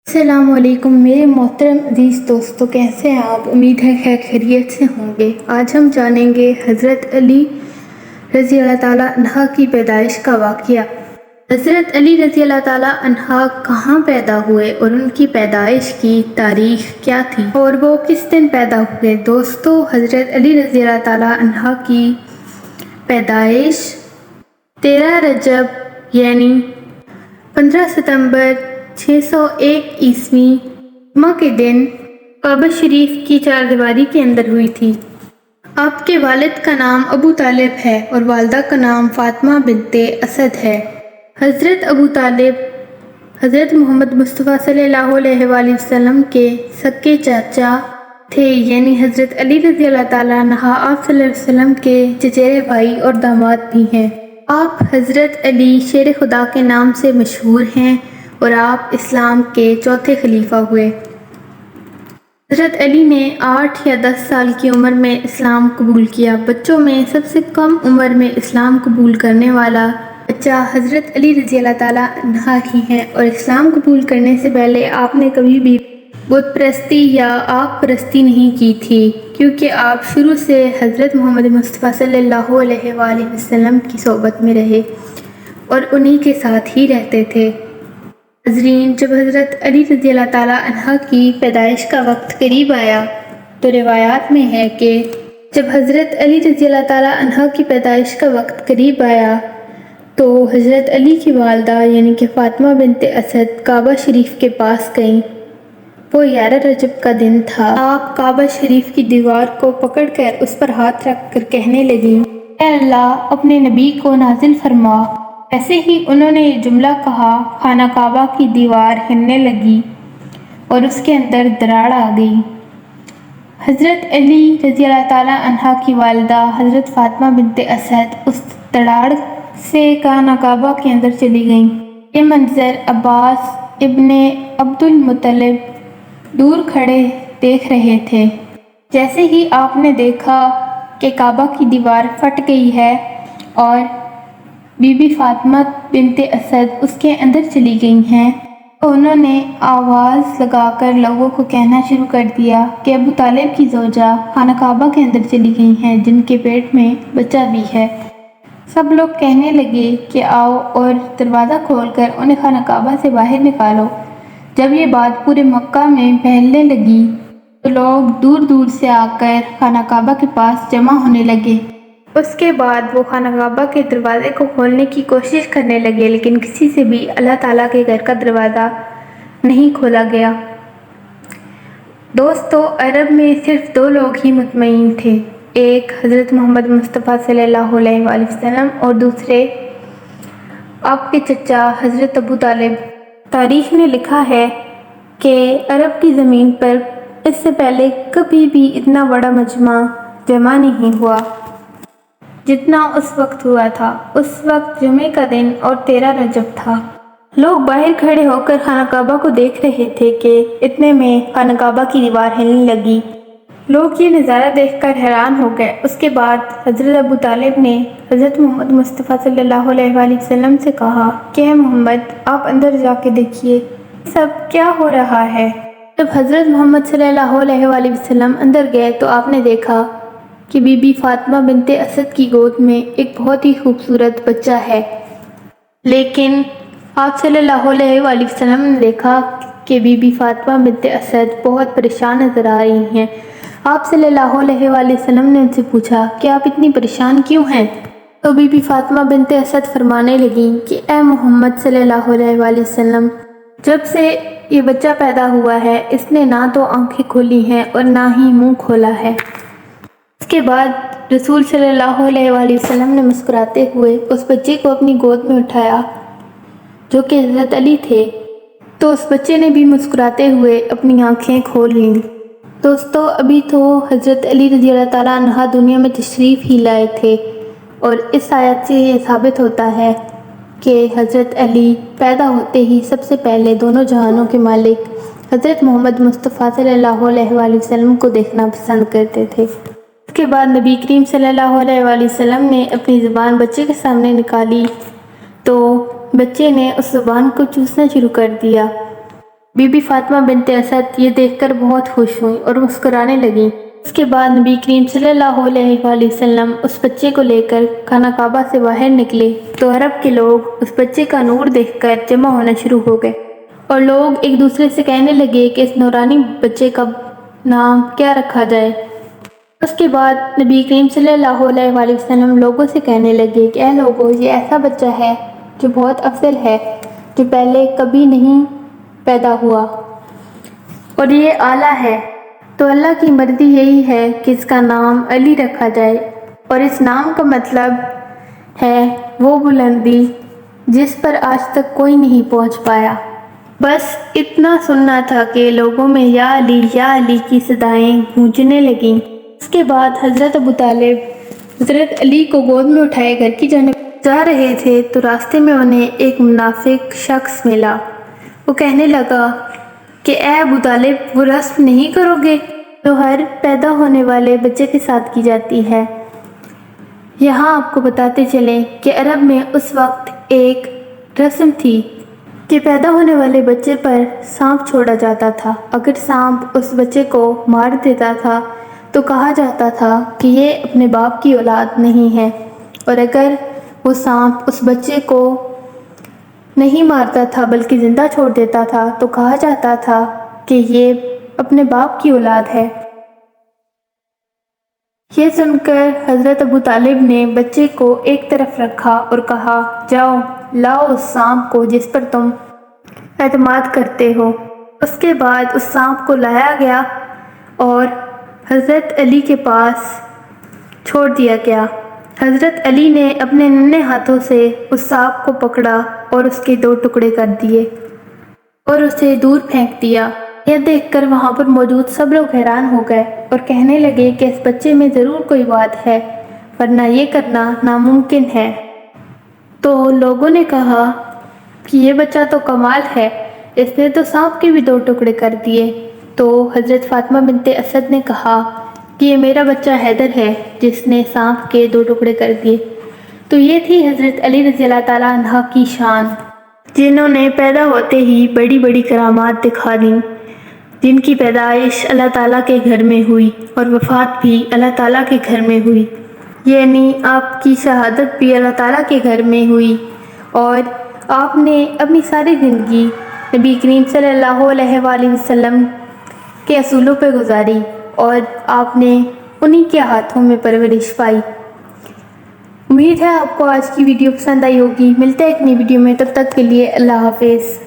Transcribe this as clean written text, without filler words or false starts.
السلام علیکم میرے محترم عزیز دوستو، کیسے ہیں آپ؟ امید ہے خیر خیریت سے ہوں گے۔ آج ہم جانیں گے حضرت علی رضی اللہ تعالیٰ عنہ کی پیدائش کا واقعہ۔ حضرت علی رضی اللہ تعالیٰ عنہ کہاں پیدا ہوئے اور ان کی پیدائش کی تاریخ کیا تھی اور وہ کس دن پیدا ہوئے؟ دوستو، حضرت علی رضی اللہ تعالیٰ عنہ کی پیدائش 13 رجب یعنی 15 ستمبر 601 عیسوی جمعہ کے دن کعبہ شریف کی چاردیواری کے اندر ہوئی تھی۔ آپ کے والد کا نام ابو طالب ہے اور والدہ کا نام فاطمہ بنت اسد ہے۔ حضرت ابو طالب حضرت محمد مصطفیٰ صلی اللہ علیہ وآلہ وسلم کے سگے چاچا تھے، یعنی حضرت علی رضی اللہ تعالیٰ عنہ آپ صلی اللہ علیہ وسلم کے چچیرے بھائی اور داماد بھی ہیں۔ آپ حضرت علی شیر خدا کے نام سے مشہور ہیں اور آپ اسلام کے چوتھے خلیفہ ہوئے۔ حضرت علی نے 8 یا 10 سال کی عمر میں اسلام قبول کیا۔ بچوں میں سب سے کم عمر میں اسلام قبول کرنے والا بچہ حضرت علی رضی اللہ تعالیٰ عنہ ہی ہیں، اور اسلام قبول کرنے سے پہلے آپ نے کبھی بھی بت پرستی یا آگ پرستی نہیں کی تھی، کیونکہ آپ شروع سے حضرت محمد مصطفیٰ صلی اللہ علیہ وآلہ وسلم کی صحبت میں رہے اور انہی کے ساتھ ہی رہتے تھے۔ ناظرین، جب حضرت علی رضی اللہ تعالیٰ عنہ کی پیدائش کا وقت قریب آیا تو روایات میں ہے کہ جب حضرت علی رضی اللہ تعالیٰ عنہ کی پیدائش کا وقت قریب آیا تو حضرت علی کی والدہ یعنی کہ فاطمہ بنت اسد کعبہ شریف کے پاس گئیں۔ وہ 11 رجب کا دن تھا۔ آپ کعبہ شریف کی دیوار کو پکڑ کر اس پر ہاتھ رکھ کر کہنے لگیں، اے اللہ، اپنے نبی کو نازل فرما۔ ایسے ہی انہوں نے یہ جملہ کہا، خانہ کعبہ کی دیوار ہلنے لگی اور اس کے اندر دراڑ آ گئی۔ حضرت علی رضی اللہ تعالیٰ عنہ کی والدہ حضرت فاطمہ بنت اسد اس دراڑ سے خانہ کعبہ کے اندر چلی گئیں۔ یہ منظر عباس ابن عبد المطلب دور کھڑے دیکھ رہے تھے۔ جیسے ہی آپ نے دیکھا کہ کعبہ کی دیوار پھٹ گئی ہے اور بی بی فاطمہ بنت اسد اس کے اندر چلی گئی ہیں، تو انہوں نے آواز لگا کر لوگوں کو کہنا شروع کر دیا کہ ابو طالب کی زوجہ خانہ کعبہ کے اندر چلی گئی ہیں، جن کے پیٹ میں بچہ بھی ہے۔ سب لوگ کہنے لگے کہ آؤ اور دروازہ کھول کر انہیں خانہ کعبہ سے باہر نکالو۔ جب یہ بات پورے مکہ میں پھیلنے لگی تو لوگ دور دور سے آ کر خانہ کعبہ کے پاس جمع ہونے لگے۔ اس کے بعد وہ خانہ کعبہ کے دروازے کو کھولنے کی کوشش کرنے لگے، لیکن کسی سے بھی اللہ تعالیٰ کے گھر کا دروازہ نہیں کھولا گیا۔ دوستو، عرب میں صرف 2 لوگ ہی مطمئن تھے، ایک حضرت محمد مصطفیٰ صلی اللہ علیہ وآلہ وسلم اور دوسرے آپ کے چچا حضرت ابو طالب۔ تاریخ نے لکھا ہے کہ عرب کی زمین پر اس سے پہلے کبھی بھی اتنا بڑا مجمع جمع نہیں ہوا جتنا اس وقت ہوا تھا۔ اس وقت جمعے کا دن اور 13 رجب تھا۔ لوگ باہر کھڑے ہو کر خانہ کعبہ کو دیکھ رہے تھے کہ اتنے میں خانہ کعبہ کی دیوار ہلنے لگی۔ لوگ یہ نظارہ دیکھ کر حیران ہو گئے۔ اس کے بعد حضرت ابو طالب نے حضرت محمد مصطفیٰ صلی اللہ علیہ وآلہ وسلم سے کہا کہ اے محمد، آپ اندر جا کے دیکھیے یہ سب کیا ہو رہا ہے۔ جب حضرت محمد صلی اللہ علیہ وآلہ وسلم اندر گئے تو آپ نے دیکھا کہ بی بی فاطمہ بنت اسد کی گود میں ایک بہت ہی خوبصورت بچہ ہے، لیکن آپ صلی اللہ علیہ وآلہ وسلم نے دیکھا کہ بی بی فاطمہ بنت اسد بہت پریشان نظر آ رہی ہیں۔ آپ صلی اللہ علیہ وآلہ وسلم نے ان سے پوچھا کہ آپ اتنی پریشان کیوں ہیں؟ تو بی بی فاطمہ بنت اسد فرمانے لگیں کہ اے محمد صلی اللہ علیہ وآلہ وسلم، جب سے یہ بچہ پیدا ہوا ہے اس نے نہ تو آنکھیں کھولی ہیں اور نہ ہی منہ کھولا ہے۔ اس کے بعد رسول صلی اللہ علیہ وآلہ وسلم نے مسکراتے ہوئے اس بچے کو اپنی گود میں اٹھایا جو کہ حضرت علی تھے، تو اس بچے نے بھی مسکراتے ہوئے اپنی آنکھیں کھول لیں۔ دوستو، ابھی تو حضرت علی رضی اللہ تعالیٰ عنہ دنیا میں تشریف ہی لائے تھے، اور اس آیت سے یہ ثابت ہوتا ہے کہ حضرت علی پیدا ہوتے ہی سب سے پہلے دونوں جہانوں کے مالک حضرت محمد مصطفیٰ صلی اللہ علیہ وآلہ وسلم کو دیکھنا پسند کرتے تھے۔ اس کے بعد نبی کریم صلی اللہ علیہ وآلہ وسلم نے اپنی زبان بچے کے سامنے نکالی تو بچے نے اس زبان کو چوسنا شروع کر دیا۔ بی بی فاطمہ بنت اسد یہ دیکھ کر بہت خوش ہوئیں اور مسکرانے لگیں۔ اس کے بعد نبی کریم صلی اللہ علیہ وآلہ وسلم اس بچے کو لے کر خانہ کعبہ سے باہر نکلے تو عرب کے لوگ اس بچے کا نور دیکھ کر جمع ہونا شروع ہو گئے اور لوگ ایک دوسرے سے کہنے لگے کہ اس نورانی بچے کا نام کیا رکھا جائے۔ اس کے بعد نبی کریم صلی اللہ علیہ وآلہ وسلم لوگوں سے کہنے لگے کہ اے لوگوں، یہ ایسا بچہ ہے جو بہت افضل ہے، جو پہلے کبھی نہیں پیدا ہوا اور یہ اعلیٰ ہے، تو اللہ کی مرضی یہی ہے کہ اس کا نام علی رکھا جائے، اور اس نام کا مطلب ہے وہ بلندی جس پر آج تک کوئی نہیں پہنچ پایا۔ بس اتنا سننا تھا کہ لوگوں میں یا علی کی صدائیں گونجنے لگیں۔ اس کے بعد حضرت ابو طالب حضرت علی کو گود میں اٹھائے گھر کی جانب جا رہے تھے تو راستے میں انہیں ایک منافق شخص ملا۔ وہ کہنے لگا کہ اے ابو طالب، وہ رسم نہیں کرو گے جو ہر پیدا ہونے والے بچے کے ساتھ کی جاتی ہے؟ یہاں آپ کو بتاتے چلیں کہ عرب میں اس وقت ایک رسم تھی کہ پیدا ہونے والے بچے پر سانپ چھوڑا جاتا تھا۔ اگر سانپ اس بچے کو مار دیتا تھا تو کہا جاتا تھا کہ یہ اپنے باپ کی اولاد نہیں ہے، اور اگر وہ سانپ اس بچے کو نہیں مارتا تھا بلکہ زندہ چھوڑ دیتا تھا تو کہا جاتا تھا کہ یہ اپنے باپ کی اولاد ہے۔ یہ سن کر حضرت ابو طالب نے بچے کو ایک طرف رکھا اور کہا، جاؤ لاؤ اس سانپ کو جس پر تم اعتماد کرتے ہو۔ اس کے بعد اس سانپ کو لایا گیا اور حضرت علی کے پاس چھوڑ دیا گیا۔ حضرت علی نے اپنے ننھے ہاتھوں سے اس سانپ کو پکڑا اور اس کے 2 ٹکڑے کر دیے اور اسے دور پھینک دیا۔ یہ دیکھ کر وہاں پر موجود سب لوگ حیران ہو گئے اور کہنے لگے کہ اس بچے میں ضرور کوئی بات ہے، ورنہ یہ کرنا ناممکن ہے۔ تو لوگوں نے کہا کہ یہ بچہ تو کمال ہے، اس نے تو سانپ کے بھی 2 ٹکڑے کر دیے۔ تو حضرت فاطمہ بنت اسد نے کہا کہ یہ میرا بچہ حیدر ہے جس نے سانپ کے 2 ٹکڑے کر دیے۔ تو یہ تھی حضرت علی رضی اللہ تعالیٰ عنہ کی شان، جنہوں نے پیدا ہوتے ہی بڑی بڑی کرامات دکھا دیں، جن کی پیدائش اللہ تعالیٰ کے گھر میں ہوئی اور وفات بھی اللہ تعالیٰ کے گھر میں ہوئی، یعنی آپ کی شہادت بھی اللہ تعالیٰ کے گھر میں ہوئی، اور آپ نے اپنی ساری زندگی نبی کریم صلی اللہ علیہ وآلہ وسلم کے اصولوں پہ گزاری اور آپ نے انہی کے ہاتھوں میں پرورش پائی۔ امید ہے آپ کو آج کی ویڈیو پسند آئی ہوگی۔ ملتے ہیں ایک نئی ویڈیو میں، تب تک کے لیے اللہ حافظ۔